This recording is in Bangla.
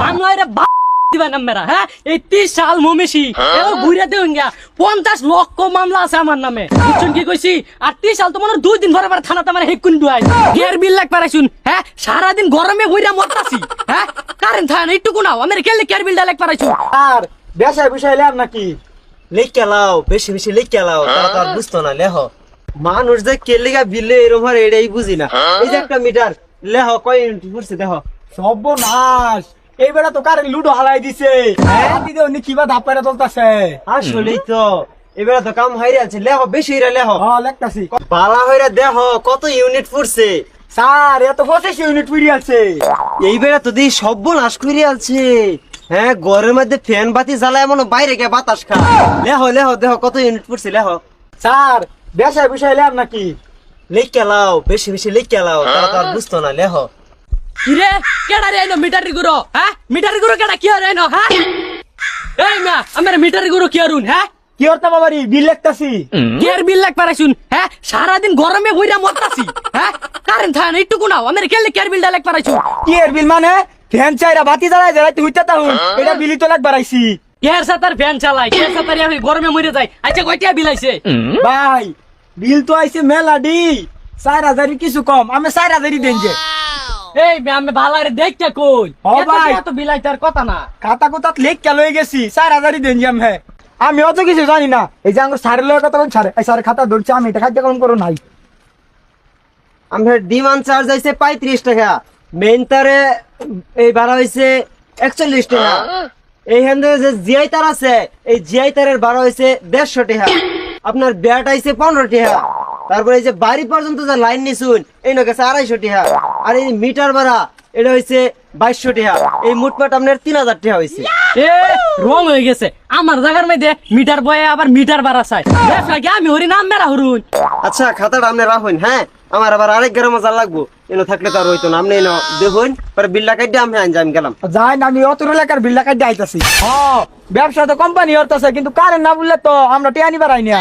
বাংলায় রে দিবা নাম মেরা হ্যাঁ এই 30 সাল মমেশি এবার ঘুরে দেউন গিয়া 50 লক্ষ মামলা আছে আমার নামে বুঝছেন কি কইছি আর 30 সাল তো মনে 2 দিন পরে থানাতে আমার হেকুন দুয়াই এর বিল লাগ পারাইছুন হ্যাঁ সারা দিন গরমে হইরা মরতাছি হ্যাঁ কারেন্ট থানা একটু কোনাও আমার কেলে কেয়ার বিলটা লাগ পারাইছুন আর বেশায় বিষয় লেন নাকি লিখে লাও বেশি বেশি লিখে লাও তারা তো আর বুঝতো না লেহ মানুষ যে কেলিগা বিলে এরকম হয় এটাই বুঝি না এই যে একটা মিটার লেহ কয় ইউনিট পড়ছে দেখো সর্বনাশ এইবারে তো কারে লুডো হালাই দিছে দিদি উনি কিবা ধাপারে চলতেছে আসলেই তো এবারে তো কাম হাইরে আছে লেহ বেশি হইরা লেহ লেখতাছি বালা হইরা দেহ কত ইউনিট পড়ছে স্যার এত 25 ইউনিট পুরি আছে এইবারে তো দিই সর্বনাশ করে আছে হ্যাঁ ঘরের মধ্যে ফ্যান বাতি জ্বালায় এমন বাইরে গিয়ে বাতাস খা লেহ লেহ দেহ কত ইউনিট পড়ছে লেহ স্যার বেশায় বিষয় লেন নাকি লিখে লাও বেশি বেশি লিখে লাও তারা তো আর বুঝতো না লেহ কিরে কেডা রে আইনো মিটারি গুরো হ্যাঁ মিটারি গুরো কেডা কি আইনো হ্যাঁ এই মা আমার মিটারি গুরো কি আরুন হ্যাঁ কি করতে বাবারি বিল লেখতাছি কেয়ার বিল লাগ পারাইছুন হ্যাঁ সারা দিন গরমে হইরা মরতাছি হ্যাঁ কারেন্ট থানা একটু কোনাও আমার কেলে কেয়ার বিলটা লাগ পারাইছুন কি এর বিল মানে ফ্যান চাইরা বাতি জ্বালাই জ্বালাইতে হইতে তাহুন এটা বিলি তো লাগ বাড়াইছি কেয়ার সাতার ফ্যান চালাই কেয়ার সাতার আমি গরমে মরে যাই আচ্ছা কয়টা বিল আইছে ভাই বিল তো আইছে মেলাডি 4000 কিছু কম আমি 4000 দেন যে এই বে আমি ভালারে দেখতে কই ও ভাই। এত বিলাই তার কথা না খাতা কোতাত লেখ কে লয়ে গেছি 4000 দেন যে আমি অত কিছু জানি না এই যে আমার স্যারের লগে কথা বল স্যার এই স্যার খাতা ধরছে আমি এটা খাইতে কোন করো নাই আমার ডিমান্ড চার্জ আইছে 35 টাকা মেইন তারে এই ভাড়া হইছে 41 টাকা এই হেন্দে যে জিআই তার আছে এই জিআই তারের ভাড়া হইছে 150 টাকা আপনার ব্যাট আইছে 15 টাকা তারপরে এই যে বাড়ি পর্যন্ত যে লাইন নিছুন এই নকে 250 টাকা আর এই মিটার ভাড়া এটা হইছে 2200 টাকা এই মোটমাট আপনার 3000 টাকা হইছে এ রং হয়ে গেছে আমার জায়গার মধ্যে মিটার বয়ে আবার মিটার বাড়া চাই দেখা কি আমি হরি নাম মেরা হরুন আচ্ছা খাতাটা আপনি রাখুন হ্যাঁ আমার আবার আরেক গ্রাম মজা লাগবো এনো থাকলে তো আর হইতো না আপনি এনো দেখুন পরে বিলটা কাটে আমি আনজাম গেলাম যাই না আমি অত এলাকার বিল লাগাই আইতাছি ব্যবসা তো কোম্পানি হরতাছে কিন্তু কারেন্ট না বললে তো আমরা টিয়া নিবার আইনা